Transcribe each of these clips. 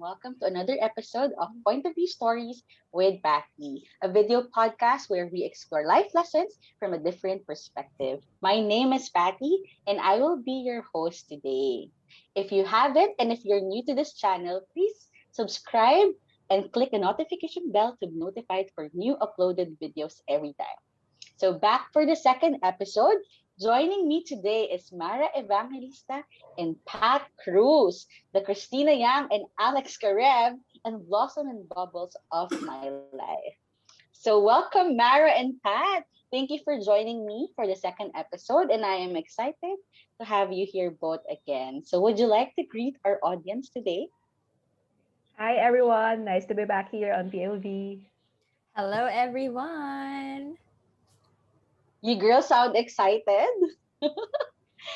welcome to another episode of POV Stories with Patty, a video podcast where we explore life lessons from a different perspective. My name is Patty, and I will be your host today. If you haven't, and if you're new to this channel, please subscribe and click the notification bell to be notified for new uploaded videos every time. So back for the second episode. Joining me today is Mara Evangelista and Pat Cruz, the Christina Yang and Alex Karev, and Blossom and Bubbles of my life. So welcome, Mara and Pat. Thank you for joining me for the second episode, and I am excited to have you here both again. So would you like to greet our audience today? Hi everyone, nice to be back here on POV. Hello, everyone. You girls sound excited.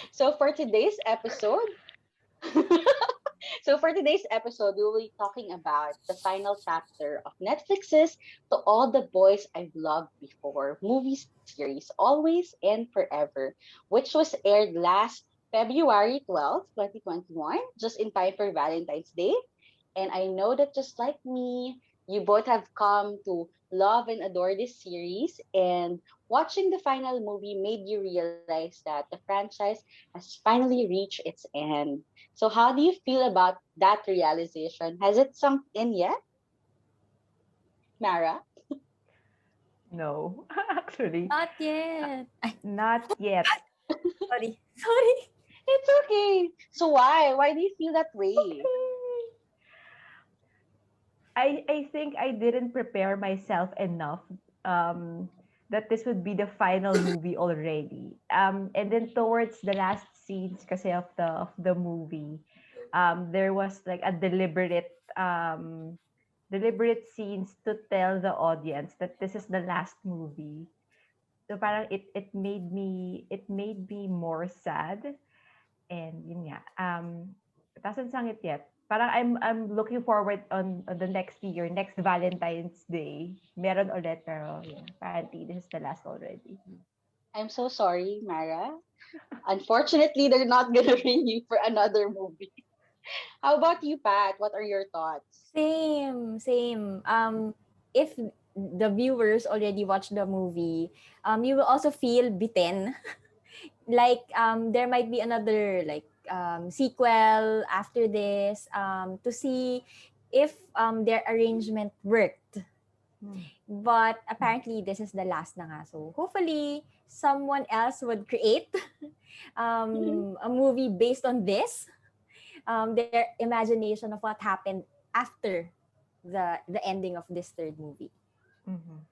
So for today's episode, So for today's episode, we will be talking about the final chapter of Netflix's To All the Boys I've Loved Before movie series, Always and Forever, which was aired last February 12th, 2021, just in time for Valentine's Day. And I know that just like me, you both have come to love and adore this series. And watching the final movie made you realize that the franchise has finally reached its end. So, how do you feel about that realization? Has it sunk in yet, Mara? No, actually, Not yet. Ay, not yet. sorry. Sorry. It's okay. So, why? Why do you feel that way? Okay. I think I didn't prepare myself enough that this would be the final movie already. And then towards the last scenes kasi of the movie, there was like a deliberate scenes to tell the audience that this is the last movie. So parang it made me more sad. And yun nga, it hasn't sung it yet. Parang I'm looking forward on the next year, next Valentine's Day. Meron ulit, pero yeah, apparently this is the last already. I'm so sorry, Mara. Unfortunately, they're not gonna renew for another movie. How about you, Pat? What are your thoughts? Same. If the viewers already watched the movie, you will also feel beaten. Like, there might be another like sequel after this, to see if their arrangement worked. Hmm. But apparently, this is the last na nga. So hopefully, someone else would create a movie based on this, their imagination of what happened after the ending of this third movie. Mhm.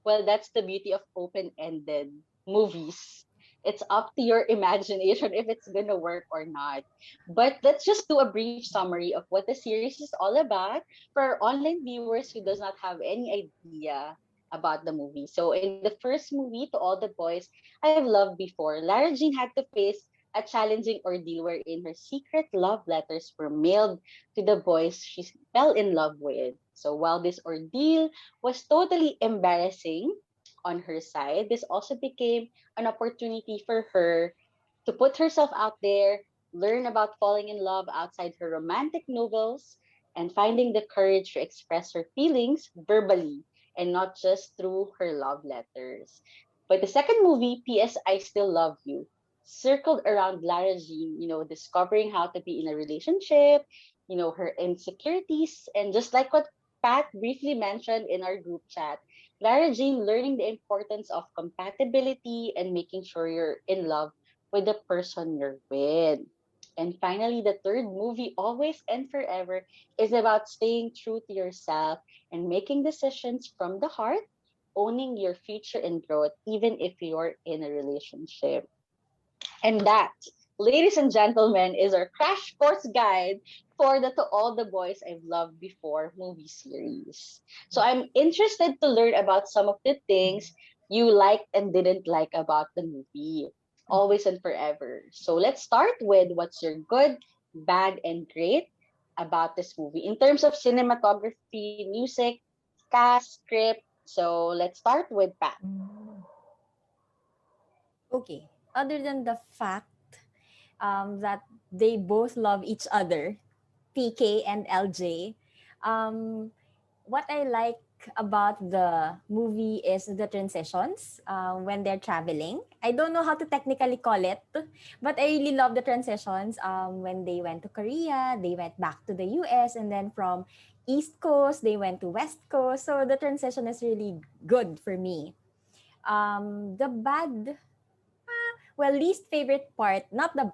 Well, that's the beauty of open-ended movies. It's up to your imagination if it's gonna work or not. But let's just do a brief summary of what the series is all about for our online viewers who does not have any idea about the movie. So in the first movie, To All the Boys I've Loved Before, Lara Jean had to face a challenging ordeal wherein her secret love letters were mailed to the boys she fell in love with. So while this ordeal was totally embarrassing on her side, this also became an opportunity for her to put herself out there, learn about falling in love outside her romantic novels, and finding the courage to express her feelings verbally and not just through her love letters. But the second movie, P.S. I Still Love You, circled around Lara Jean, discovering how to be in a relationship, her insecurities, and just like what Pat briefly mentioned in our group chat, Lara Jean learning the importance of compatibility and making sure you're in love with the person you're with. And finally, the third movie, Always and Forever, is about staying true to yourself and making decisions from the heart, owning your future and growth, even if you're in a relationship. And that, ladies and gentlemen, is our crash course guide for the To All the Boys I've Loved Before movie series. So I'm interested to learn about some of the things you liked and didn't like about the movie, Always and Forever. So let's start with what's your good, bad, and great about this movie in terms of cinematography, music, cast, script. So let's start with Pat. Mm. Okay. Other than the fact that they both love each other, PK and LJ. Um, what I like about the movie is the transitions when they're traveling. I don't know how to technically call it, but I really love the transitions when they went to Korea, they went back to the US, and then from East Coast, they went to West Coast. So the transition is really good for me. The bad well, least favorite part, not the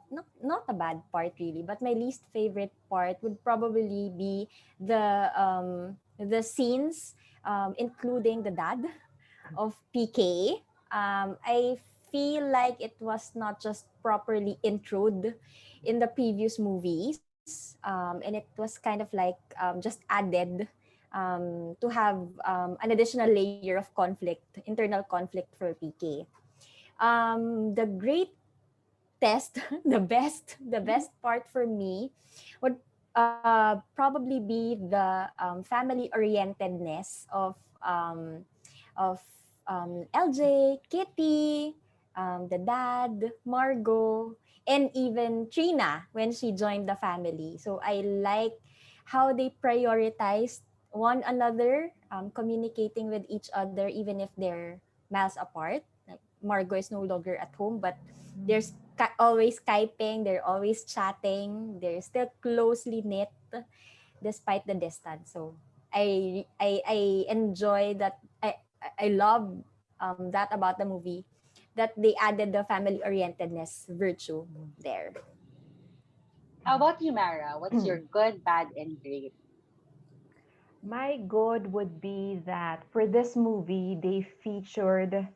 bad part really, but my least favorite part would probably be the scenes including the dad of PK. I feel like it was not just properly introed in the previous movies, and it was kind of like just added to have an additional layer of conflict, internal conflict for PK. The great test, the best part for me would probably be the family orientedness of LJ, Kitty, the dad, Margot, and even Trina when she joined the family. So I like how they prioritized one another, communicating with each other even if they're miles apart. Like Margot is no longer at home, but they're always Skyping, they're always chatting, they're still closely knit despite the distance. So I enjoy that. I love that about the movie, that they added the family orientedness virtue there. How about you, Mara? What's your good, bad, and great? My good would be that for this movie, they featured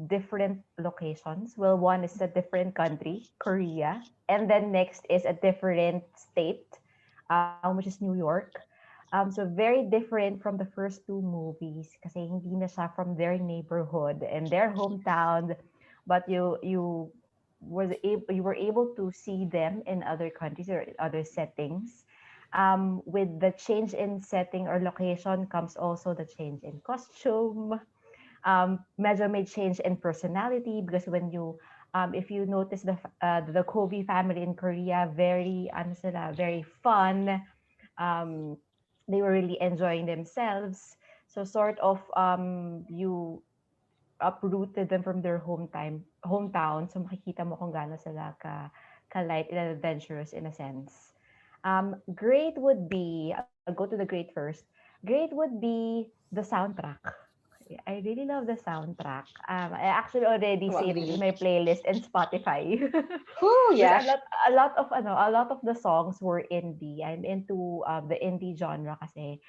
different locations. Well, one is a different country, Korea, and then next is a different state, which is New York. So very different from the first two movies kasi hindi na siya from their neighborhood and their hometown, but you were able to see them in other countries or other settings. With the change in setting or location comes also the change in costume. Medyo may change in personality because when you if you notice the Kobe family in Korea, very ano sila, very fun. Um, they were really enjoying themselves. So sort of you uprooted them from their hometown. So makikita mo kung gaano sila ka light and adventurous in a sense. Great would be, I'll go to the great first. Great would be the soundtrack. I really love the soundtrack. I actually already To saved it in agree. my playlist in Spotify. Whew, Because yeah. a lot of the songs were indie. I'm into the indie genre kasi.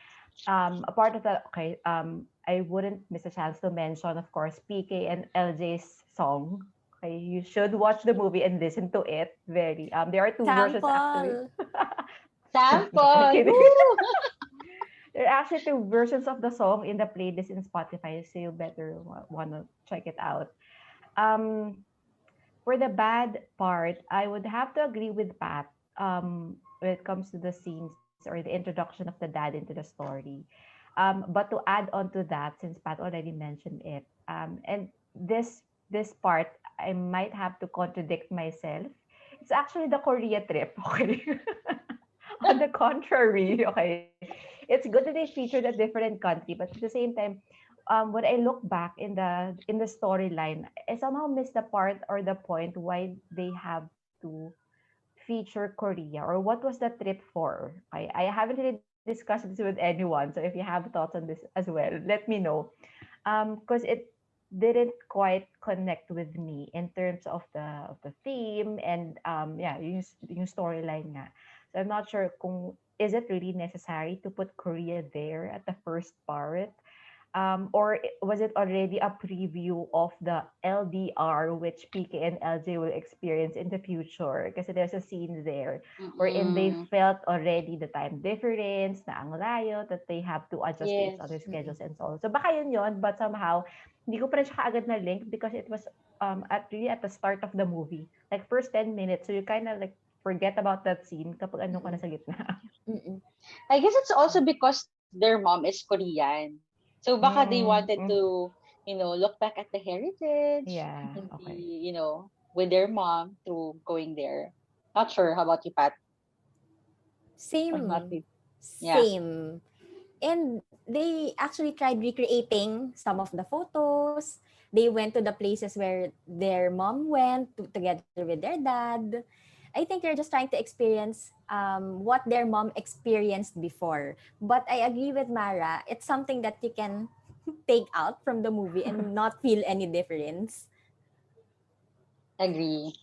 A part of that, okay, I wouldn't miss a chance to mention, of course, PK and LJ's song. Okay, you should watch the movie and listen to it. Very there are two versions actually. Sample. Sample. Kidding. Woo! There are actually two versions of the song in the playlist in Spotify, so you better wanna check it out. Um, for the bad part, I would have to agree with Pat. When it comes to the scenes or the introduction of the dad into the story. But to add on to that, since Pat already mentioned it, and this part, I might have to contradict myself. It's actually the Korea trip, okay? On the contrary, okay, it's good that they featured a different country, but at the same time, when I look back in the storyline, I somehow missed the part or the point why they have to feature Korea or what was the trip for. I haven't really discussed this with anyone, so if you have thoughts on this as well, let me know. Because it didn't quite connect with me in terms of the theme and yeah, yung storyline nga. So I'm not sure kung is it really necessary to put Korea there at the first part, or was it already a preview of the LDR which PK and LJ will experience in the future? Kasi there's a scene there wherein they Mm-mm. felt already the time difference, na ang layo, that they have to adjust to each Yes. other's schedules and so on. So baka yun, but somehow, hindi ko pa rin siya kaagad na link because it was really at the start of the movie. Like first 10 minutes, so you kind of like forget about that scene kapag ano ka na Mm-mm. sa gitna. Mm-mm. I guess it's also because their mom is Korean. So baka they Mm, wanted mm, to, look back at the heritage yeah, and okay. with their mom through going there. Not sure. How about you, Pat? Of not Same. be. Yeah. Same. And they actually tried recreating some of the photos. They went to the places where their mom went together with their dad. I think they're just trying to experience what their mom experienced before. But I agree with Mara. It's something that you can take out from the movie and not feel any difference. Agree.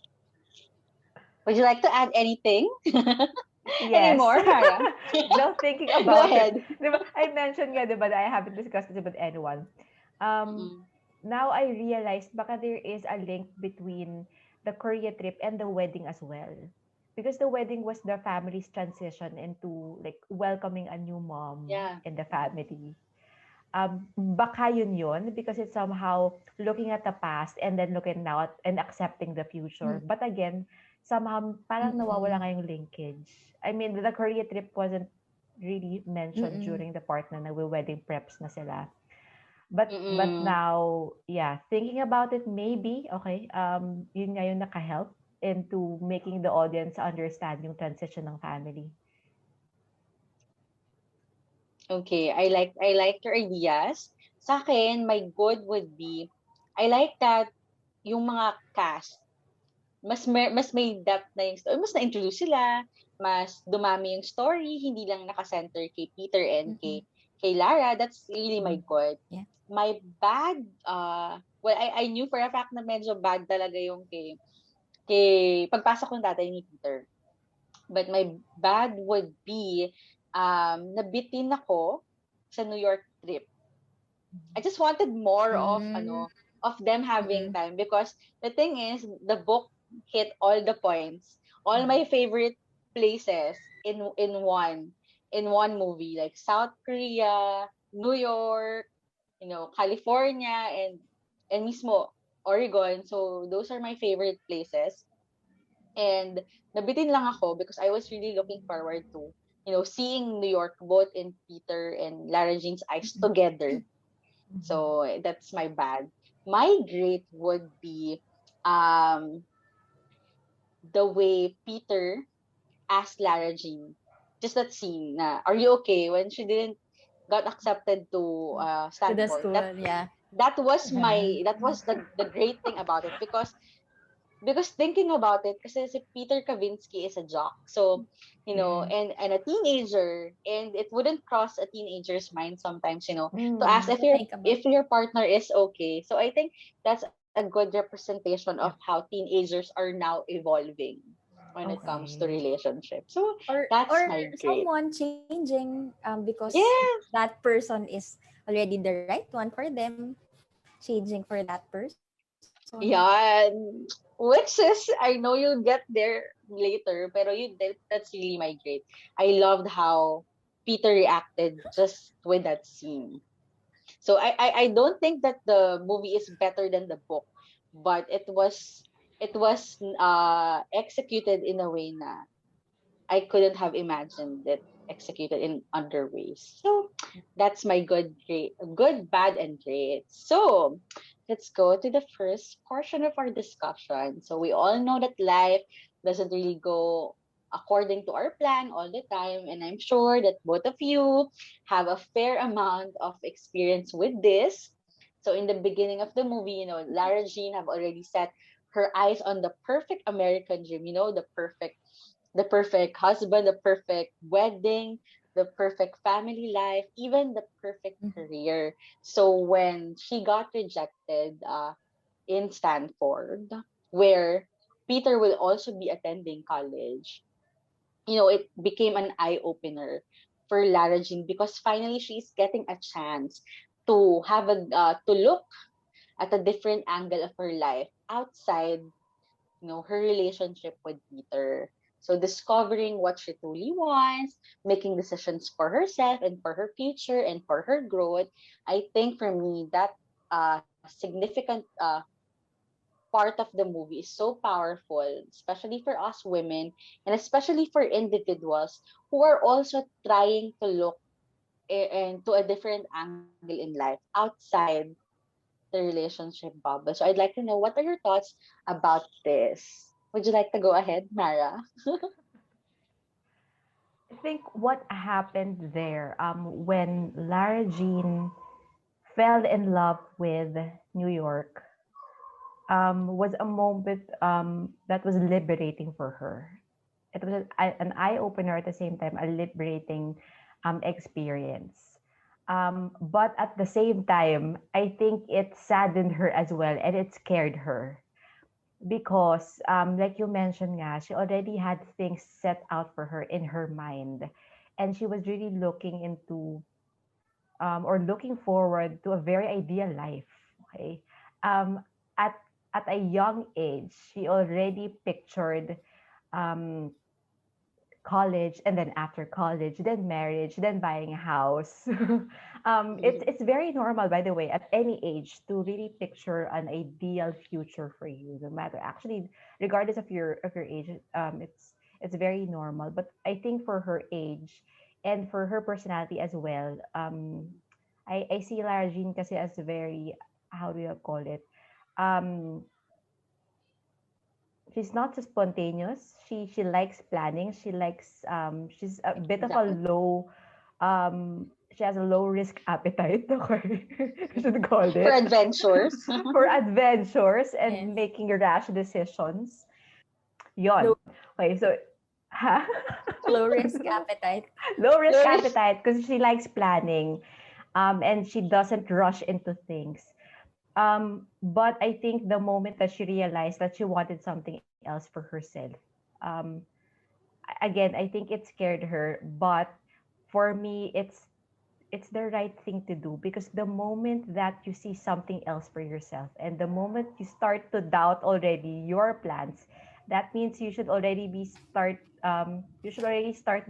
Would you like to add anything? Any Yes. more, Mara? Now thinking Go about it, ahead. di ba, I mentioned nga, di ba, that I haven't discussed this with anyone. Um, Mm-mm. Now I realized baka there is a link between the Korea trip and the wedding as well. Because the wedding was the family's transition into like welcoming a new mom Yeah. in the family. Baka yun because it's somehow looking at the past and then looking now at, and accepting the future. Mm. But again, somehow parang nawawala Mm-mm. nga yung linkage. I mean, the Korea trip wasn't really mentioned Mm-mm. during the part na nagwe-wedding preps na sila. But Mm-mm. now, yeah, thinking about it, maybe, okay, yun nga yung nakahelp into making the audience understand yung transition ng family. Okay, I like your ideas. Sa akin, my good would be I like that yung mga cast mas may depth na yung story, mas na-introduce sila, mas dumami yung story, hindi lang naka-center kay Peter and Mm-mm. kay Lara. That's really my Mm. good. Yeah. My bad, well, I knew for a fact na medyo bad talaga yung kay pagpasok ng tatay ni Peter. But my bad would be, nabitin ako sa New York trip. I just wanted more of Mm. of them having Mm-mm. time, because the thing is the book hit all the points, all my favorite places in one movie, like South Korea, New York, California, and mismo Oregon. So those are my favorite places. And nabitin lang ako because I was really looking forward to, seeing New York both in Peter and Lara Jean's eyes Mm-mm. together. Mhm. So that's my bad. My great would be um the way Peter asked Lara Jean, just that scene na, are you okay, when she didn't got accepted to To the Stanford. school, yeah. That was the great thing about it, because thinking about it, kasi si Peter Kavinsky is a jock. So, Mm-mm. and a teenager, and it wouldn't cross a teenager's mind sometimes, to ask Mm. if To your think about. if your partner is okay. So I think that's a good representation of Yep. how teenagers are now evolving when it comes to Okay. relationships. So Or that's my great. someone changing because Yeah. that person is already the right one for them, changing for that person. Yeah, which is, I know you'll get there later, pero that's really my great. I loved how Peter reacted just with that scene. So I don't think that the movie is better than the book, but it was executed in a way na I couldn't have imagined it executed in other ways. So that's my good, bad, and great. So let's go to the first portion of our discussion. So we all know that life doesn't really go according to our plan all the time, and I'm sure that both of you have a fair amount of experience with this. So in the beginning of the movie, Lara Jean have already set her eyes on the perfect American dream, the perfect husband, the perfect wedding, the perfect family life, even the perfect Mhm. career. So when she got rejected in Stanford, where Peter will also be attending college, it became an eye opener for Lara Jean, because finally she's getting a chance to look at a different angle of her life outside her relationship with Peter. So discovering what she truly wants, making decisions for herself and for her future and for her growth. I think for me that significant part of the movie is so powerful, especially for us women, and especially for individuals who are also trying to look into a different angle in life outside the relationship bubble. So I'd like to know, what are your thoughts about this? Would you like to go ahead, Mara? think what happened there, when Lara Jean fell in love with New York, was a moment that was liberating for her. It was an eye opener at the same time, a liberating experience. But at the same time, I think it saddened her as well, and it scared her because, like you mentioned, nga, she already had things set out for her in her mind, and she was really looking into, or looking forward to a very ideal life. Okay, um, at a young age, she already pictured um, college, and then after college, then marriage, then buying a house. It's very normal, by the way, at any age to really picture an ideal future for you, no matter, actually, regardless of your age. It's very normal. But I think for her age and for her personality as well, I see Lara Jean kasi as very, how do you call it? Um, she's not so spontaneous. She likes planning. She's a bit of a Exactly. low she has a low risk appetite, okay. I should call For it. adventures. For adventures and Yes. making rash decisions. Yon. Low Okay, so ha? low risk appetite. Low risk Loris. appetite because she likes planning, and she doesn't rush into things. But I think the moment that she realized that she wanted something else for herself, um, again, I think it scared her. But for me, it's the right thing to do, because the moment that you see something else for yourself, and the moment you start to doubt already your plans, that means you should already start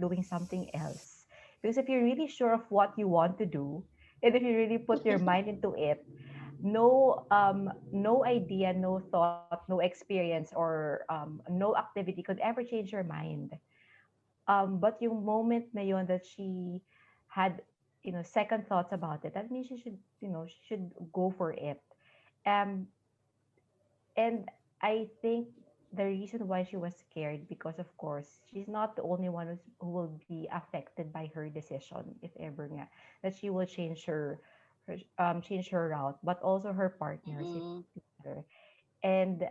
doing something else. Because if you're really sure of what you want to do, and if you really put your mind into it, no idea, no thought, no experience, or no activity could ever change your mind. But yung moment na yon that she had, second thoughts about it, that means she should go for it. Um, and I think the reason why she was scared, because of course she's not the only one who will be affected by her decision, if ever nga, that she will change her route, but also her partners, if Mm-mm. matter. And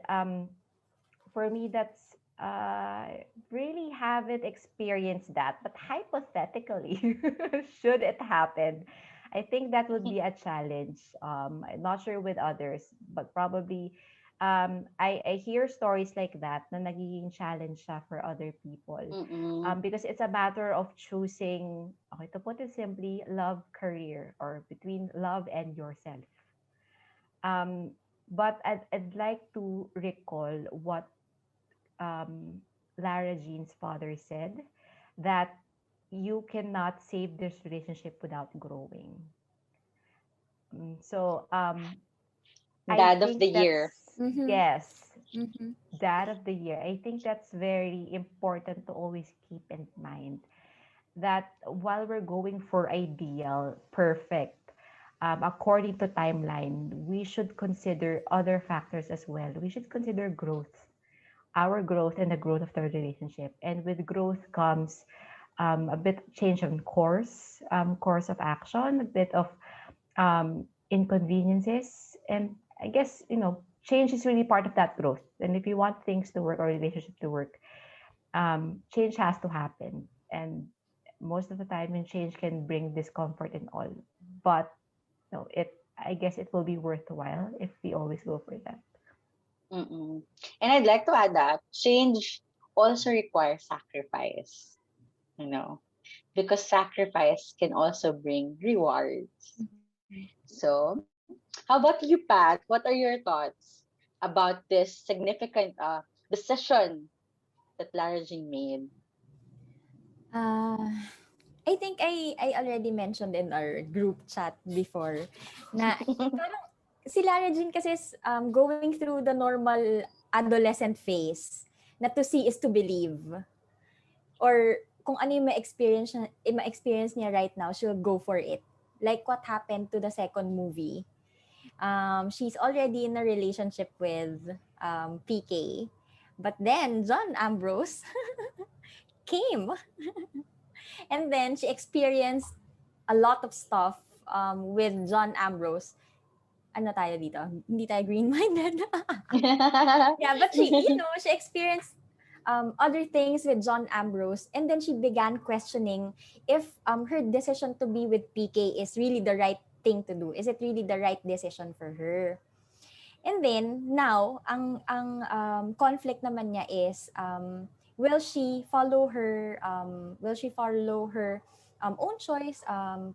for me, that's really haven't experienced that, but hypothetically, should it happen, I think that would be a challenge. I'm not sure with others, but probably, I hear stories like that na nagiging challenge siya for other people, Mm-mm. because it's a matter of choosing, okay, to put it simply, love, career, or between love and yourself. um, but I'd like to recall what Lara Jean's father said, that you cannot save this relationship without growing. So I Dad of the think year. that's, Mm-hmm. yes, Mm-hmm. that of the year. I think that's very important to always keep in mind, that while we're going for ideal, perfect, according to timeline, we should consider other factors as well. We should consider growth, our growth, and the growth of the relationship. And with growth comes a bit change of course of action, a bit of inconveniences, and I guess change is really part of that growth. And if you want things to work or relationship to work, change has to happen. And most of the time, when change can bring discomfort and all, but no, it I guess it will be worthwhile if we always go for that. Mm-mm. And I'd like to add that change also requires sacrifice, you know, because sacrifice can also bring rewards. So, how about you, Pat? What are your thoughts about this significant decision that Lara Jean made? Uh, I think I already mentioned in our group chat before na parang si Lara Jean kasi is going through the normal adolescent phase na to see is to believe, or kung ano yung ma-experience niya right now, she'll go for it. Like what happened to the second movie. She's already in a relationship with PK. But then John Ambrose came. And then she experienced a lot of stuff with John Ambrose. Ano tayo dito? Hindi tayo green-minded. Yeah, but she experienced other things with John Ambrose, and then she began questioning if her decision to be with PK is really the right thing to do. Is it really the right decision for her? And then now, ang conflict naman niya is will she follow her own choice,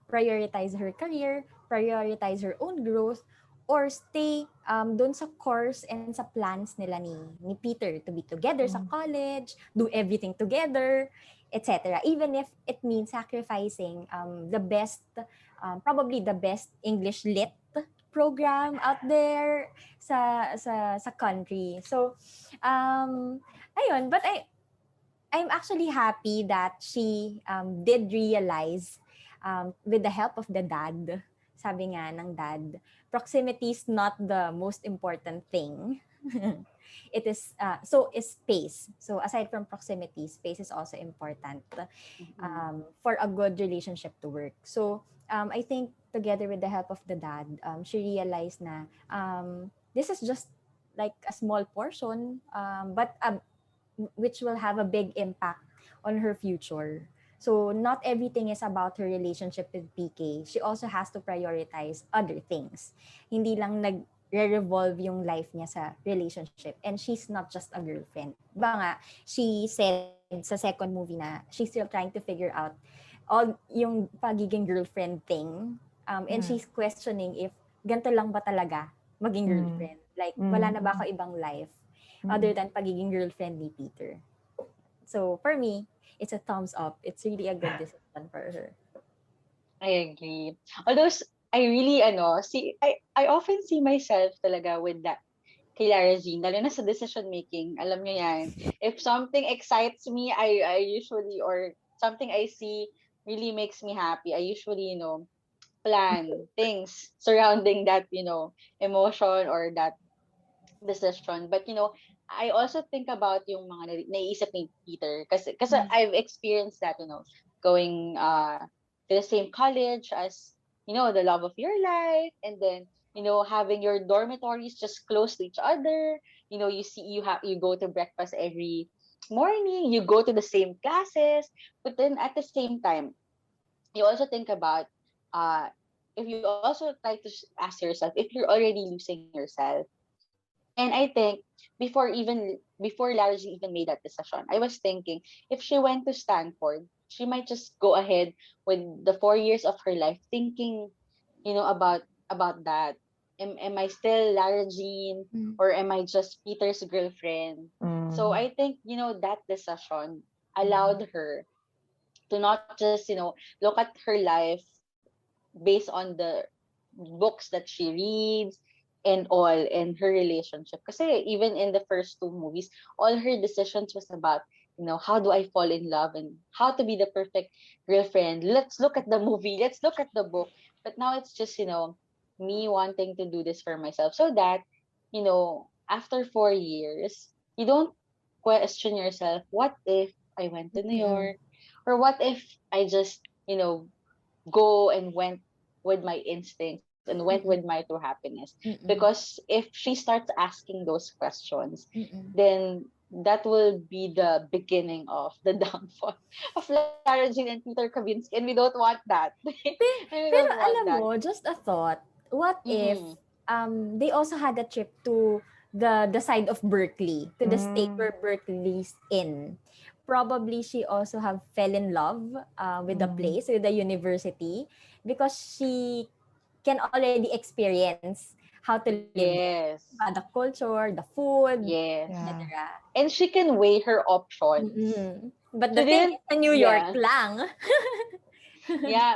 prioritize her career, prioritize her own growth, or stay doon sa course and sa plans nila ni Peter to be together sa college, do everything together, etc. Even if it means sacrificing the best, probably the best English lit program out there sa country. So ayun, but I'm actually happy that she did realize with the help of the dad, sabi nga ng dad, proximity is not the most important thing. It is so is space. So aside from proximity, space is also important for a good relationship to work. So I think together with the help of the dad, she realized na this is just like a small portion, but which will have a big impact on her future. So not everything is about her relationship with PK. She also has to prioritize other things. Hindi lang nagre-revolve yung life niya sa relationship. And she's not just a girlfriend. Diba nga, she said sa second movie na she's still trying to figure out all yung pagiging girlfriend thing. And she's questioning if ganito lang ba talaga maging girlfriend. Like, wala na ba ako ibang life other than pagiging girlfriend ni Peter. So, for me, it's a thumbs up. It's really a good decision for her. I agree. Although, I really, I often see myself talaga with that kay Lara Jean, lalo na sa decision making. Alam niyo yan. If something excites me, I usually, or something I see really makes me happy, I usually, plan things surrounding that, emotion or that decision. But, I also think about yung mga naiisip ni Peter. Kasi I've experienced that, going to the same college as, the love of your life. And then, having your dormitories just close to each other. You go to breakfast every morning. You go to the same classes. But then at the same time, you also think about, if you also try to ask yourself if you're already losing yourself. And I think before Larry even made that decision, I was thinking if she went to Stanford, she might just go ahead with the 4 years of her life thinking, about that. Am I still Lara Jean or am I just Peter's girlfriend? So I think, that decision allowed her to not just, look at her life based on the books that she reads and all in her relationship. Kasi even in the first two movies, all her decisions was about, how do I fall in love and how to be the perfect girlfriend. Let's look at the movie. Let's look at the book. But now it's just, me wanting to do this for myself so that, after 4 years, you don't question yourself, what if I went to New York? Or what if I just, go and went with my instincts and went with my true happiness? Because if she starts asking those questions, then that will be the beginning of the downfall of Lara Jean and Peter Kavinsky, and we don't want that. And we don't Pero want alam that. mo, just a thought, what if they also had a trip to the side of Berkeley, to the state where Berkeley's in? Probably she also have fell in love with the place, with the university, because she can already experience how to live there. Yes. The culture, the food, Yes. etc. And she can weigh her options. But She the thing didn't, is, New York yeah. lang. Yeah.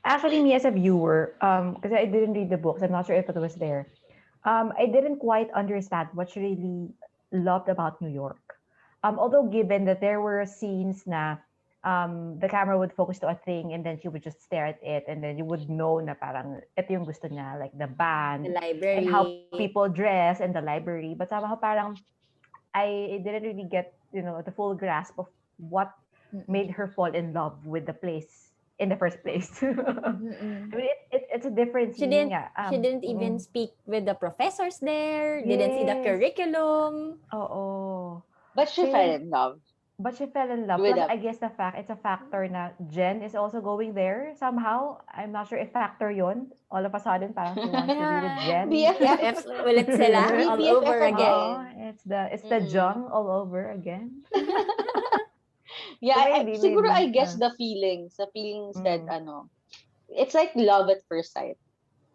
Actually, me as a viewer, because I didn't read the books, I'm not sure if it was there. I didn't quite understand what she really loved about New York. Although given that there were scenes na the camera would focus to a thing and then she would just stare at it and then you would know na parang ito yung gusto niya, like the band The library. and how people dress and the library. But somehow parang I didn't really get, the full grasp of what made her fall in love with the place in the first place. I mean, it's a difference. She Yun didn't nga. she didn't even speak with the professors there, didn't see the Yes. curriculum. Oo. But she fell in love But she fell in love. with Plus, a I guess it's a factor na Jen is also going there somehow. I'm not sure if factor yon. All of a sudden, parang she wants to be with Yeah. Jen. BFF. BFFs ulit sila Be all BFF over Oo, again. again. it's the Jung all over again. Yeah, So siguro maybe. I guess the feelings that Mm, it's like love at first sight.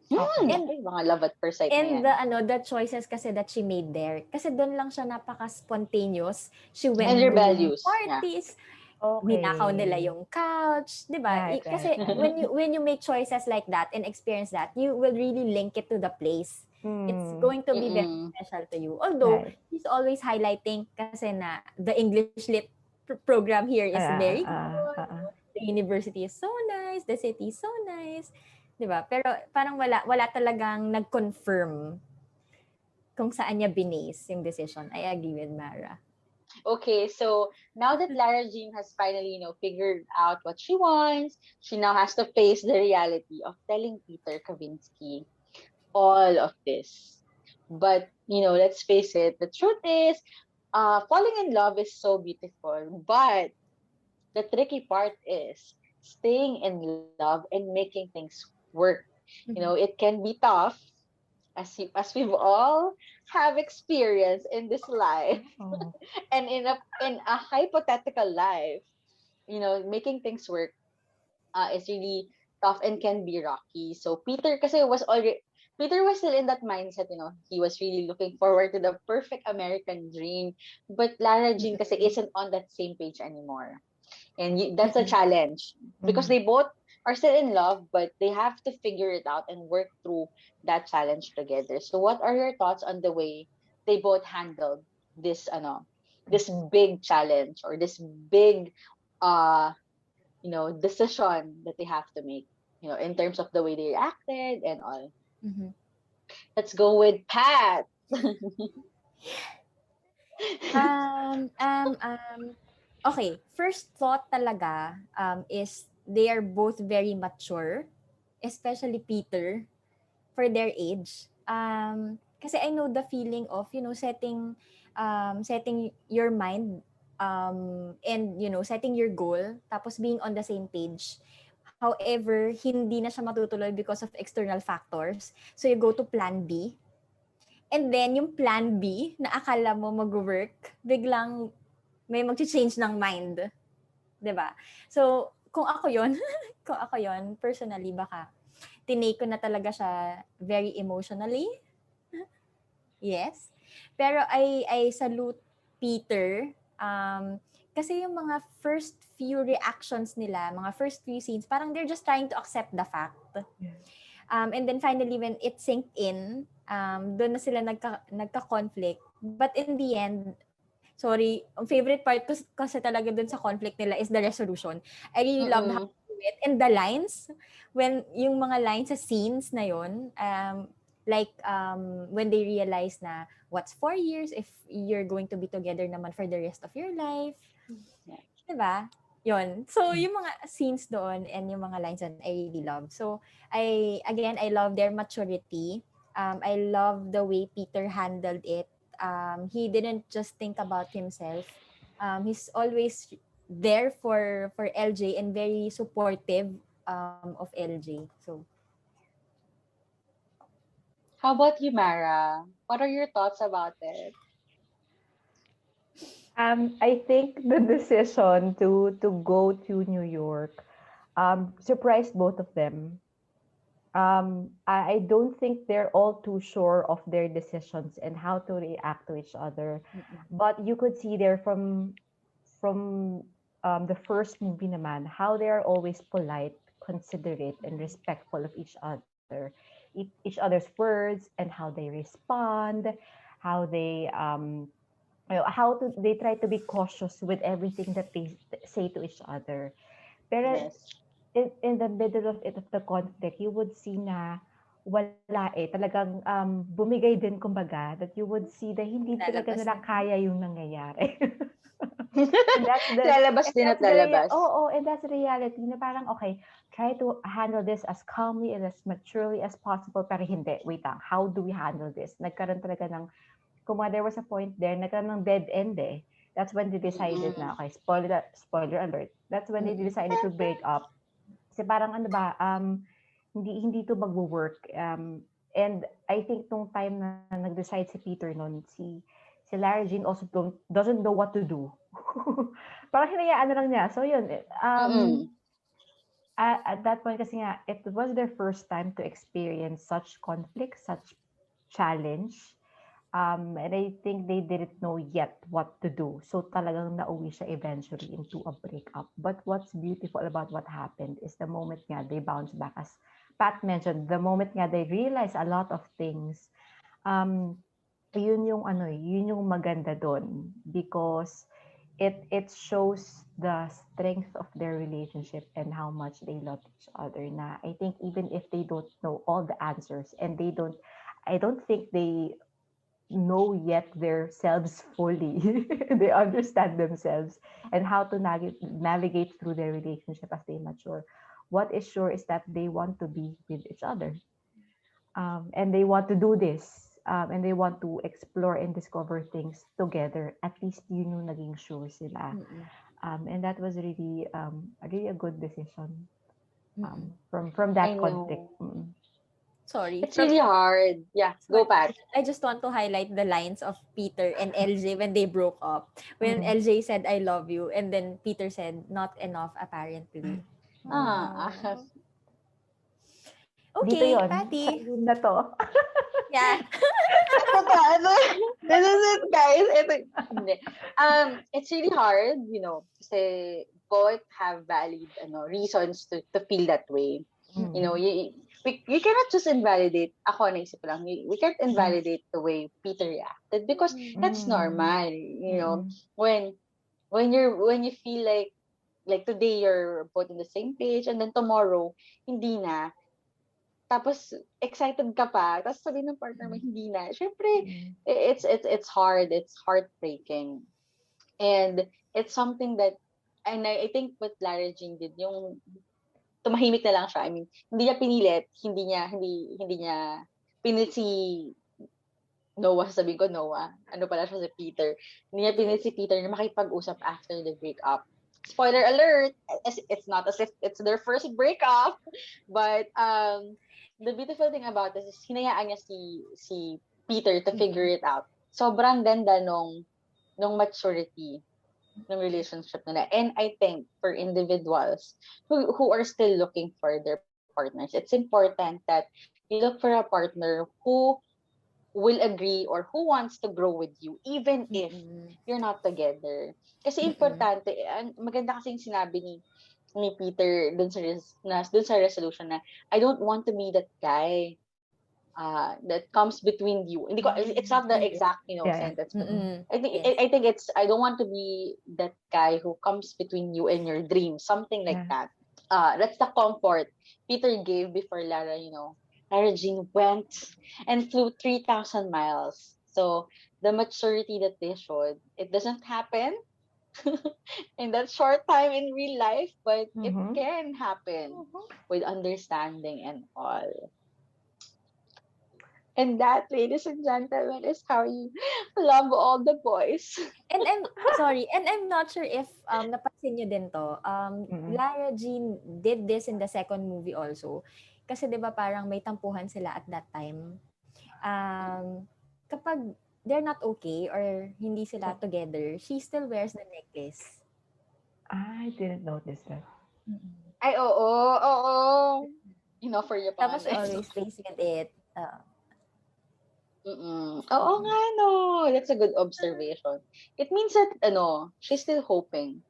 okay. And Naku, yung mga love at first sight na And yan. the choices kasi that she made there. Kasi doon lang siya napaka-spontaneous. She went And to rebellious. Yeah. parties, ninakaw nila Okay. yung couch, 'di ba? Right, right, Kasi right. when you make choices like that and experience that, you will really link it to the place. It's Mm, going to be very Mm-mm. special to you. Although right. he's always highlighting kasi na the English lit program here is very good. The university is so nice, the city is so nice. 'Di ba? Pero parang wala talagang nag-confirm kung saan niya binase yung decision. I agree with Mara. Okay, so now that Lara Jean has finally, figured out what she wants, she now has to face the reality of telling Peter Kavinsky all of this. But, let's face it, the truth is, falling in love is so beautiful. But the tricky part is staying in love and making things work. It can be tough, as we've all have experienced in this life. Oh. And in a hypothetical life, making things work is really tough and can be rocky. So Peter was still in that mindset. He was really looking forward to the perfect American dream, but Lara Jean kasi isn't on that same page anymore. And that's a challenge because Mm. they both are still in love, but they have to figure it out and work through that challenge together. So what are your thoughts on the way they both handled this big challenge, or this big uh decision that they have to make, in terms of the way they reacted and all. Mm-hmm. Let's go with Pat. Okay, first thought talaga is they are both very mature, especially Peter for their age. Kasi I know the feeling of, setting your mind and, setting your goal tapos being on the same page. However, hindi na siya matutuloy because of external factors. So you go to plan B. And then yung plan B na akala mo mag-work, biglang may mag-change ng mind. 'Di ba? So, kung ako yon personally, baka tinake ko na talaga siya very emotionally. Yes. Pero I salute Peter. Kasi yung mga first few reactions nila, mga first few scenes, parang they're just trying to accept the fact. And then finally, when it sank in, doon na sila nagka-conflict. But in the end, sorry, ang favorite part ko kasi talaga dun sa conflict nila is the resolution. I really loved how they do it. And the lines, yung mga lines sa scenes na yun, when they realize na what's 4 years if you're going to be together naman for the rest of your life. Yeah. Diba? Yun. So, yung mga scenes doon and yung mga lines doon, I really love. So, I love their maturity. I love the way Peter handled it. He didn't just think about himself. He's always there for LJ and very supportive of LJ. So, How about you, Mara? What are your thoughts about it? I think the decision to go to New York surprised both of them. I don't think they're all too sure of their decisions and how to react to each other. But you could see there from the first movie naman how they are always polite, considerate, and respectful of each other, each other's words, and how they respond, how they try to be cautious with everything that they say to each other. Pero Yes. in the middle of it, of the conflict, you would see na wala talagang bumigay din kumbaga, that you would see na hindi talaga lalabas nila na. kaya yung nangyayari. And that's the Lalabas din at lalabas. and that's the reality na parang okay, try to handle this as calmly and as maturely as possible, pero hindi, wait lang, how do we handle this? Nagkaroon talaga ng, there was a point there, nagkaroon ng dead end eh. That's when they decided na, okay, spoiler alert, that's when they decided to break up. Kasi parang ano ba, hindi to magwo-work. And I think nung time na nag-decide si Peter noon, si Lara Jean also doesn't know what to do. Parang hinayaan na lang niya. So yun, at that point kasi nga, it was their first time to experience such conflict, such challenge. And I think they didn't know yet what to do. So talagang nauwi siya eventually into a breakup. But what's beautiful about what happened is the moment nga they bounce back, as Pat mentioned, the moment nga they realize a lot of things, yun yung maganda doon, because it shows the strength of their relationship and how much they love each other. Na I think even if they don't know all the answers, and I don't think they know yet themselves fully. They understand themselves and how to navigate through their relationship as they mature. What is sure is that they want to be with each other. And they want to do this. And they want to explore and discover things together. At least yun yung naging sure sila. And that was really a good decision from that conflict. Sorry. It's really hard. Yeah, go Pat. I just want to highlight the lines of Peter and LJ when they broke up. When LJ said, I love you, and then Peter said, not enough, apparently. Okay, Patty. Sa room na to. Yeah. This is it, guys. It's really hard, kasi both have valid reasons to feel that way. You know, you cannot just invalidate. Ako naisip lang, we can't invalidate the way Peter reacted, because that's normal. When you feel like today you're both on the same page, and then tomorrow hindi na. Tapos excited ka pa, tapos sabi ng partner mo hindi na. Syempre, it's hard, it's heartbreaking. And it's something that, and I think what Lara Jean did, yung tumahimik na lang siya. I mean, hindi niya pinilit, hindi niya pinilit si Noah, sasabihin ko Noah. Ano pala siya si Peter. Hindi niya pinilit si Peter na makipag-usap after the breakup. Spoiler alert, it's not as if it's their first breakup, but the beautiful thing about this is hinayaan niya si Peter to figure it out. Sobrang ganda nung maturity ng relationship nila. And I think for individuals who are still looking for their partners, it's important that you look for a partner who will agree or who wants to grow with you even if you're not together. Kasi importante, maganda kasi yung sinabi ni Peter dun sa resolution na I don't want to be that guy that comes between you. Hindi ko, it's not the exact sentence. But I think it's I don't want to be that guy who comes between you and your dreams, something like that. That's the comfort Peter gave before Lara Jean went and flew 3,000 miles. So the maturity that they showed, it doesn't happen in that short time in real life, but it can happen with understanding and all. And that, ladies and gentlemen, is how you love all the boys. And I'm not sure if napansin nyo din to. Lara Jean did this in the second movie also. Kasi 'di ba parang may tampuhan sila at that time. Kapag they're not okay or hindi sila together, she still wears the necklace. I didn't notice that. Ay, oo. For your Tapos she always plays with it. Oo nga, no. That's a good observation. It means that, she's still hoping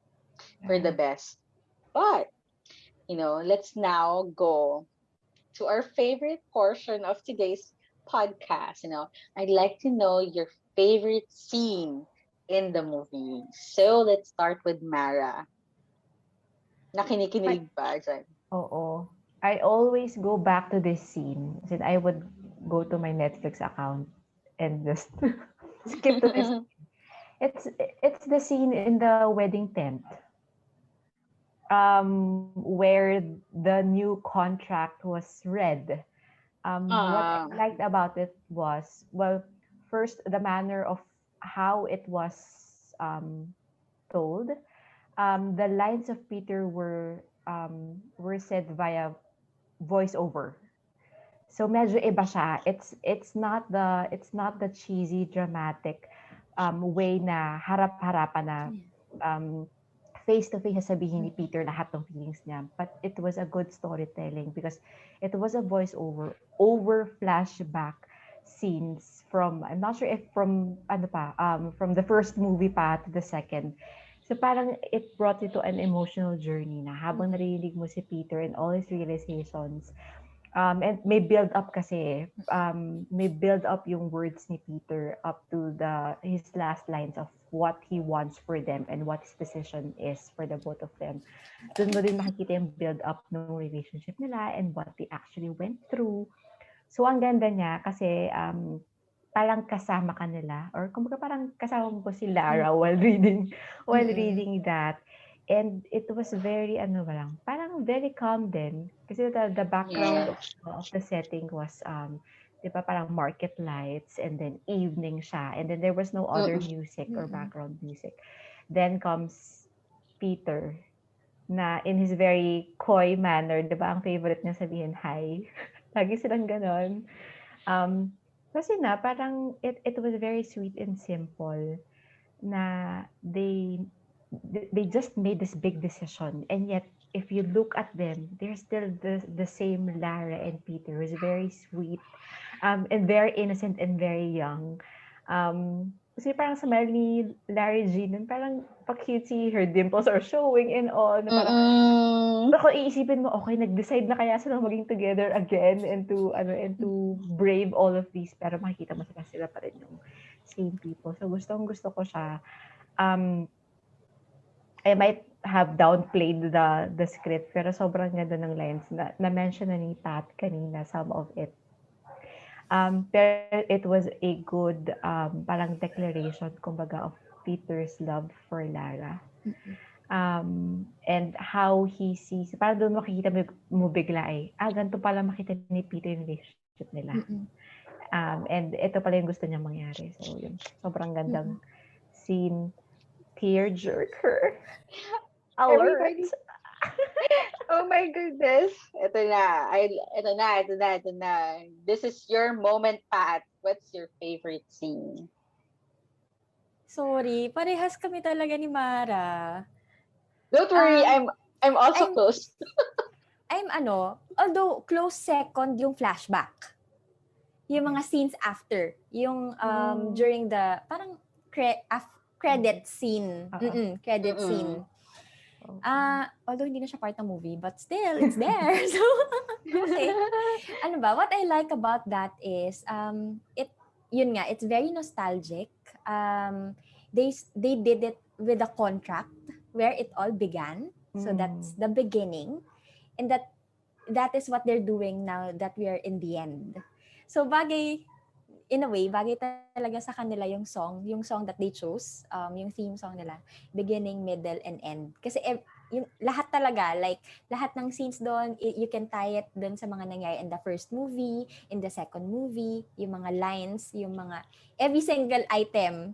for the best. But, let's now go to our favorite portion of today's podcast. I'd like to know your favorite scene in the movie. So, let's start with Mara. Nakinikinig ba dyan? Oo. I always go back to this scene. Since I would go to my Netflix account and just skip to this. it's the scene in the wedding tent, where the new contract was read. What I Ah. liked about it was, well, first, the manner of how it was told. The lines of Peter were said via voiceover. So medyo iba siya. It's not the cheesy dramatic way na harap-harapan na um face to face sasabihin ni Peter lahat ng feelings niya. But it was a good storytelling because it was a voiceover over flashback scenes from, I'm not sure if from ano pa, from the first movie pa to the second. So parang it brought you to an emotional journey na habang naririnig mo si Peter and all his realizations. And may build up kasi, may build up yung words ni Peter up to his last lines of what he wants for them and what his decision is for the both of them. Doon mo din makikita yung build up ng relationship nila and what they actually went through. So ang ganda niya kasi parang kasama ka nila, or kumbaga parang kasama mo si Lara while reading that. And it was very, ano ba lang, parang very calm din. Kasi the background of the setting was, di ba, parang market lights, and then evening siya. And then there was no other music or background music. Then comes Peter, na in his very coy manner, di ba, ang favorite niya sabihin, hi. Lagi silang ganon. Kasi na, parang it was very sweet and simple na they just made this big decision, and yet if you look at them, they're still the same Lara and Peter, who's very sweet, and very innocent and very young. Kasi parang sa smile ni Larry Jean, parang pa-cutesy, her dimples are showing and all, na parang kung iisipin mo, okay, nag-decide na kaya silang maging together again and to brave all of these, pero makikita mo sila pa rin yung same people. So gusto ko siya. I might have downplayed the script, pero sobrang ganda ng lines na-mention na ni Pat kanina, some of it. Pero it was a good parang declaration, kumbaga, of Peter's love for Lara. And how he sees, parang doon makikita mo bigla ganito pala makita ni Peter yung relationship nila. And ito pala yung gusto niya mangyari. So yun, sobrang gandang scene. Tearjerker. Alert. Oh my goodness. Ito na. This is your moment, Pat. What's your favorite scene? Sorry, parehas kami talaga ni Mara. Don't worry, I'm also close. Although close second yung flashback. Yung mga scenes after. Yung during the, parang credit scene. Credit scene. Although hindi na siya part ng movie, but still, it's there. So, okay. What I like about that is, it's very nostalgic. They did it with a contract where it all began. So that's the beginning. And that is what they're doing now that we are in the end. So in a way, bagay talaga sa kanila yung song that they chose, yung theme song nila, beginning, middle, and end. Kasi yung lahat talaga, like, lahat ng scenes doon, you can tie it doon sa mga nangyari in the first movie, in the second movie, yung mga lines, yung mga, every single item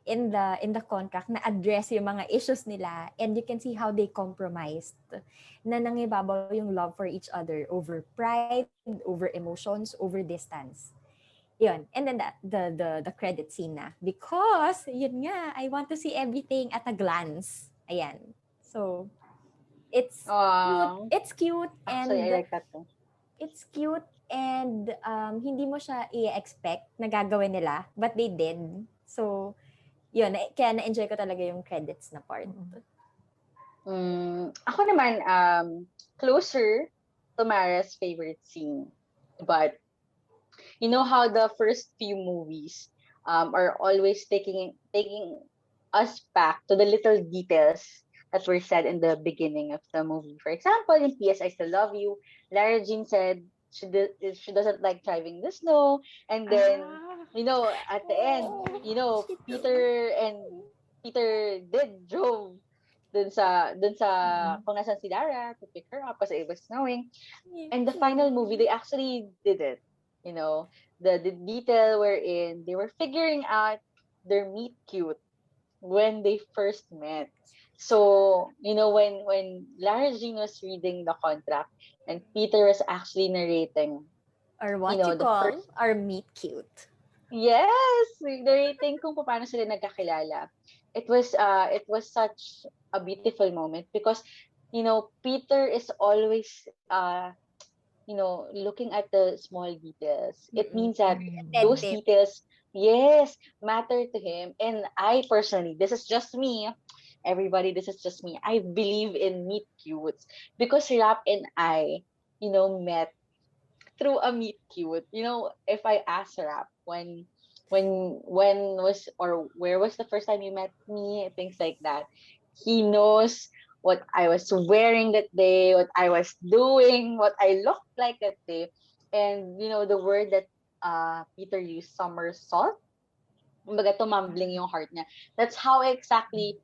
in the contract na address yung mga issues nila, and you can see how they compromised, na nangibabaw yung love for each other over pride, over emotions, over distance. Yun. And then the credit scene na. Because, yun nga, I want to see everything at a glance. Ayan. So, it's cute. It's cute. Actually, and I like that too. It's cute and hindi mo siya i-expect na gagawin nila, but they did. So, yun. Kaya na-enjoy ko talaga yung credits na part. Ako naman, closer to Mara's favorite scene. But, you know how the first few movies are always taking us back to the little details that were said in the beginning of the movie. For example, in P.S. I Still Love You, Lara Jean said she doesn't like driving the snow, and then Ah. at the end, Oh, she too. Peter did drove dun sa Mm-mm. kung nasan si Lara to pick her up kasi it was snowing. Yeah. And the final movie, they actually did it. The detail wherein they were figuring out their meet cute when they first met. So, when Lara Jean was reading the contract and Peter was actually narrating, Or what you the call first, our meet cute. yes, narrating kung paano sila nagkakilala. It was such a beautiful moment because, Peter is always, looking at the small details. It Mm-mm. means that Very those attentive. details, yes, matter to him. And I personally, this is just me, everybody, this is just me. I believe in meet cutes because Rap and I, met through a meet cute. If I ask Rap when was or where was the first time you met me, things like that, he knows what I was wearing that day, what I was doing, what I looked like that day. And the word that Peter used, somersault, kumbaga tumambling yung heart niya. That's how exactly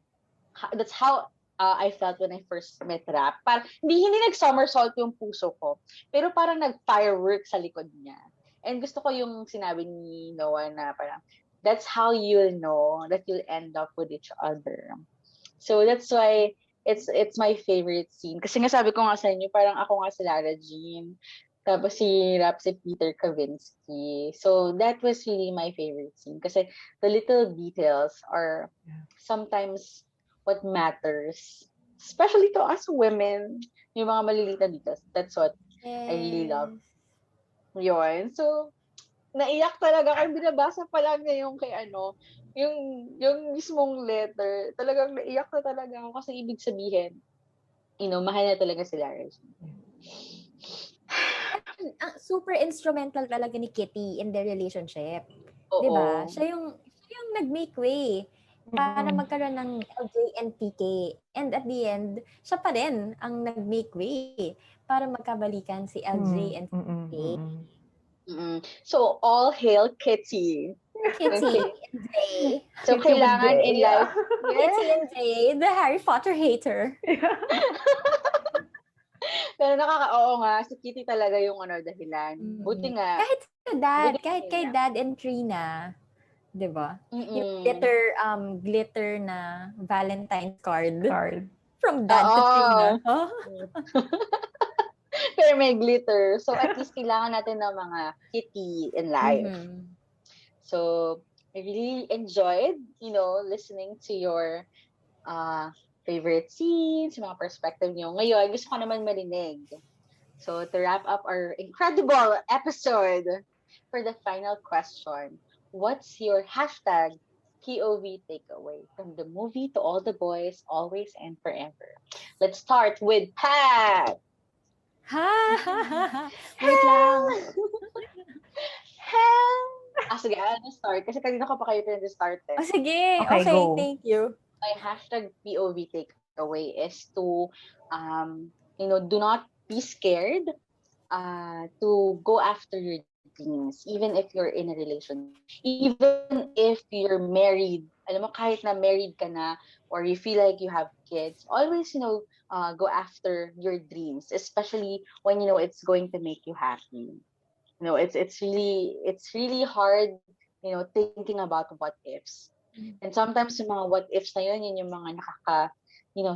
that's how I felt when I first met Rap. Parang hindi nag-somersault yung puso ko, pero parang nag-firework sa likod niya. And gusto ko yung sinabi ni Noah na parang, that's how you'll know that you'll end up with each other. So that's why it's my favorite scene. Kasi nga sabi ko nga sa inyo, parang ako nga si Lara Jean. Tapos si Rap si Peter Kavinsky. So that was really my favorite scene. Kasi the little details are Yeah. sometimes what matters. Especially to us women. Yung mga maliliit na details. That's what I really love. Yes. Yun. So, naiyak talaga kasi binabasa pa lang niya yung kay yung mismong letter. Talagang naiyak na talaga ako kasi ibig sabihin, mahal na talaga si Lara Jean. Ang super instrumental talaga ni Kitty in their relationship. 'Di ba? Oo. Siya yung nag-make way para Mm-mm. magkaroon ng LJ and PK. And at the end, siya pa rin ang nag-make way para magkabalikan si LJ and Mm-mm. PK. Mm-mm. So, all hail Kitty. Kitty Okay. and Jay. So, Kitty with kailangan in J. life, Kitty yeah. and Jay, the Harry Potter hater. Pero oo nga, si Kitty talaga yung dahilan. Buti nga, Kahit sa dad, buti kahit kay nga. dad and Trina, 'di ba? Yung Mm-mm. glitter na Valentine's card Card. from dad to Oo. Trina. Huh? Pero may glitter. So, at least kailangan natin ng mga kitty in life. Mhm. So, I really enjoyed, listening to your favorite scenes, mga perspective nyo. Ngayon, gusto ko naman marinig. So, to wrap up our incredible episode, for the final question, what's your hashtag POV takeaway from the movie to all the boys, always and forever? Let's start with Pat. Ha, ha, ha, ha. Wait lang. Hell! Sige, I'll start. Kasi kanina ko pa kayo pinag-start eh. Oh, sige. Okay, Okay, go. thank you. My hashtag POV takeaway is to, do not be scared to go after your dreams, even if you're in a relationship, even if you're married. Alam mo, kahit na married ka na or you feel like you have kids, always, go after your dreams, especially when it's going to make you happy. It's really hard, thinking about what ifs. And sometimes yung mga what ifs na yun yung mga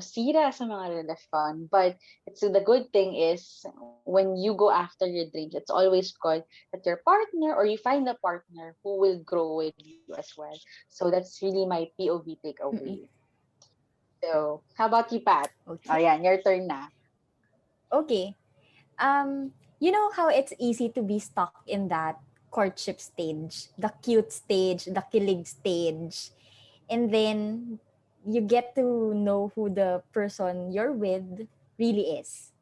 sira sa mga relasyon. But the good thing is when you go after your dreams, it's always good that your partner or you find a partner who will grow with you as well. So that's really my POV takeaway. So how about you, Pat? Okay. Oh, yan, your turn na. Okay. You know how it's easy to be stuck in that courtship stage, the cute stage, the kilig stage. And then you get to know who the person you're with really is.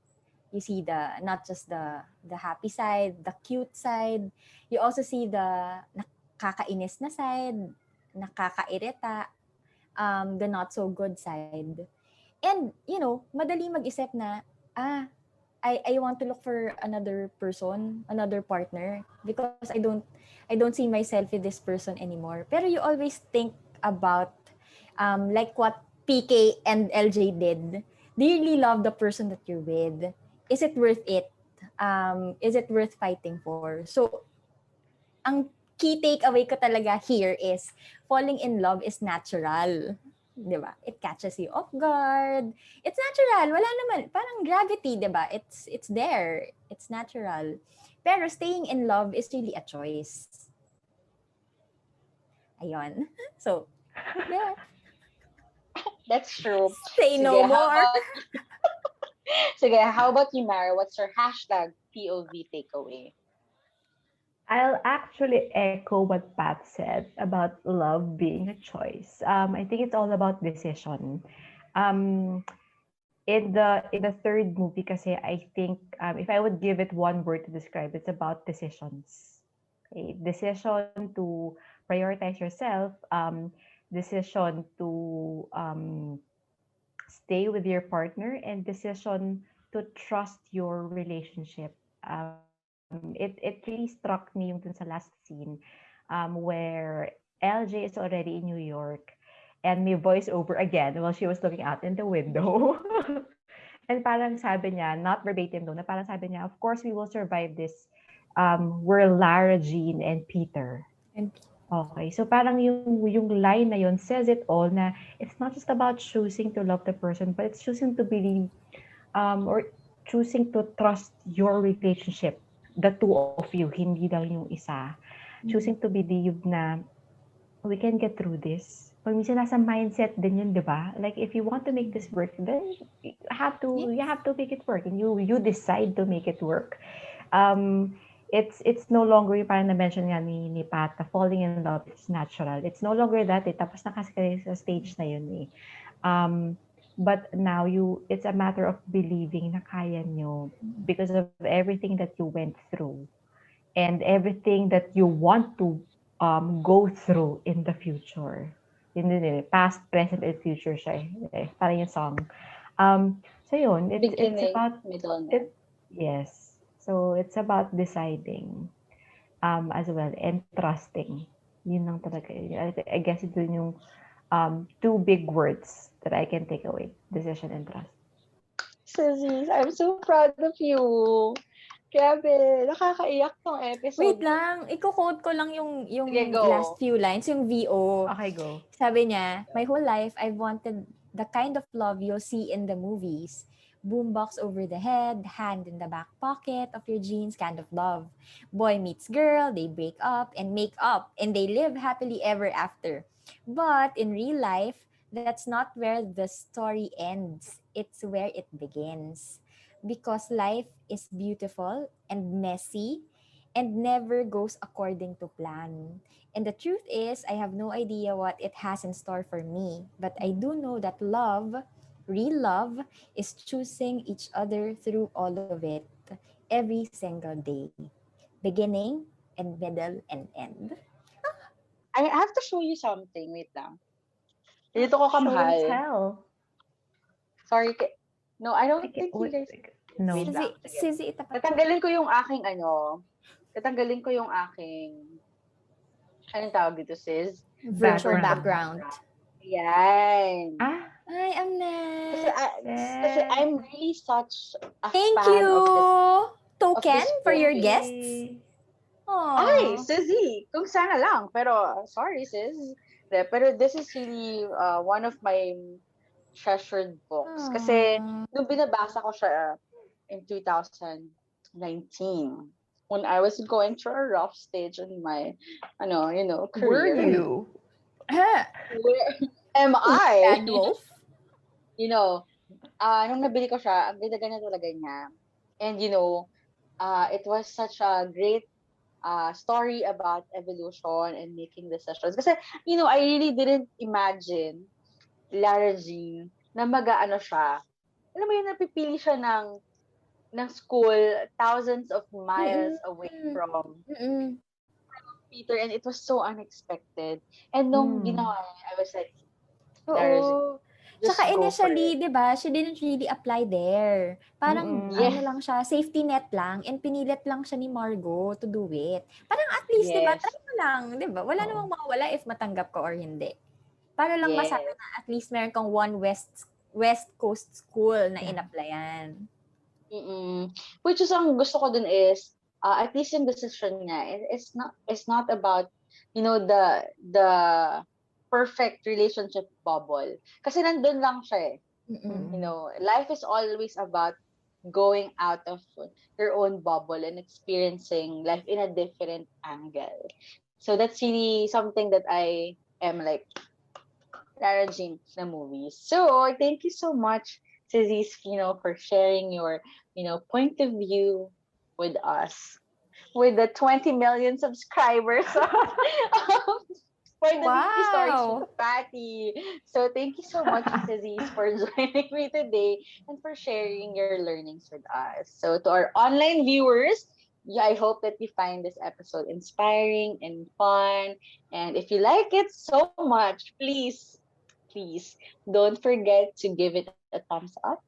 You see not just the happy side, the cute side. You also see the nakakainis na side, nakakairita, the not so good side. And, madali mag-isip na, I want to look for another person, another partner, because I don't see myself with this person anymore. Pero you always think about like what PK and LJ did. Do you really love the person that you're with? Is it worth it? Is it worth fighting for? So ang key takeaway ko talaga here is falling in love is natural. 'Di ba? It catches you off guard. It's natural. Wala naman. Parang gravity, 'di ba? It's there. It's natural. Pero staying in love is really a choice. Ayun. So, there. That's true. Say Sige, no how more. about sige, how about you, Mara? What's your hashtag POV takeaway? I'll actually echo what Pat said about love being a choice. I think it's all about decision. Um, in the third movie, kasi I think if I would give it one word to describe, it's about decisions. A decision to prioritize yourself. Decision to stay with your partner, and decision to trust your relationship. It really struck me yung dun sa last scene where LJ is already in New York and may voice over again while she was looking out in the window. And parang sabi niya, not verbatim though, na parang sabi niya, of course we will survive this. We're Lara, Jean, and Peter. And Okay, so parang yung line na yun says it all, na it's not just about choosing to love the person, but it's choosing to believe or choosing to trust your relationship, the two of you, hindi lang yung isa. Choosing to believe na we can get through this. Pag minsan nasa mindset din yun, di ba? Like if you want to make this work, then you have to make it work, and you decide to make it work. It's no longer yung parang na-mention nga ni Pat, na falling in love, it's natural. It's no longer that eh. Tapos na kasi kayo sa stage na yun eh. But now it's a matter of believing na kaya nyo because of everything that you went through and everything that you want to go through in the future. Yun din eh. Past, present, and future siya eh. Parang yung song. So yun, it's Beginning, about middle, and end. yes. So it's about deciding as well and trusting. Yun lang talaga. I guess ito yung two big words that I can take away. Decision and trust. Sis, I'm so proud of you. Grabe, nakakaiyak tong wait episode. lang, iko-quote ko lang yung Sige, go. last few lines, yung VO. Okay, go. Sabi niya, my whole life, I've wanted the kind of love you'll see in the movies. Boombox over the head, hand in the back pocket of your jeans kind of love. Boy meets girl, they break up and make up, and they live happily ever after. But in real life, that's not where the story ends. It's where it begins. Because life is beautiful and messy and never goes according to plan. And the truth is, I have no idea what it has in store for me. But I do know that love, real love, is choosing each other through all of it every single day. Beginning and middle and end. I have to show you something. Wait lang. Dito ko Show and kamahal. tell. Sorry. No, I don't Like, think you guys... no. Wait lang. Sige. Sisi, itapat. Tatanggalin ko yung aking anong tawag dito, sis? Virtual Background. background. Yan. Ay, I'm Kasi, next. kasi I'm really such a Thank fan you, of this. Token, for your movie. guests. Ay, Aww. Sissy, kung sana lang. Pero, sorry, sis. Pero this is really one of my treasured books. Kasi, nung binabasa ko siya in 2019, when I was going through a rough stage in my, career. Were you? Where am I? Bad wolf. Nung nabili ko siya, ang ganda-ganda talaga niya. And, it was such a great story about evolution and making decisions. Kasi, I really didn't imagine Lara Jean na mag-aano siya. Alam mo yun, napipili siya ng school thousands of miles away from Peter, and it was so unexpected. And nung ginawa niya, I was like, Lara Jean. Oo. Just Tsaka go for initially, it. 'di ba, she didn't really apply there. Parang Mm-mm. ano Yes, lang siya, safety net lang and pinilit lang siya ni Margot to do it. Parang at least 'di ba, try yes, mo lang, 'di ba? Wala Oo. namang mawawala if matanggap ka or hindi. Para lang masabi yes. na at least meron kang one West Coast school na Yeah. in-applyan. Mm-mm. Which is ang gusto ko dun is at least yung decision niya it's not about the perfect relationship bubble kasi nandun lang siya eh. Mm. Mm-mm. Life is always about going out of your own bubble and experiencing life in a different angle. So that's really something that I am like encouraging the movies. So thank you so much, Sizzy's, for sharing your, point of view with us. With the 20 million subscribers for the VP Stories with Wow! Patty. So thank you so much, Sizzy's, for joining me today and for sharing your learnings with us. So to our online viewers, yeah, I hope that you find this episode inspiring and fun. And if you like it so much, please don't forget to give it a thumbs up,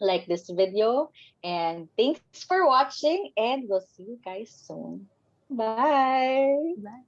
like this video, and thanks for watching, and we'll see you guys soon. Bye. Bye.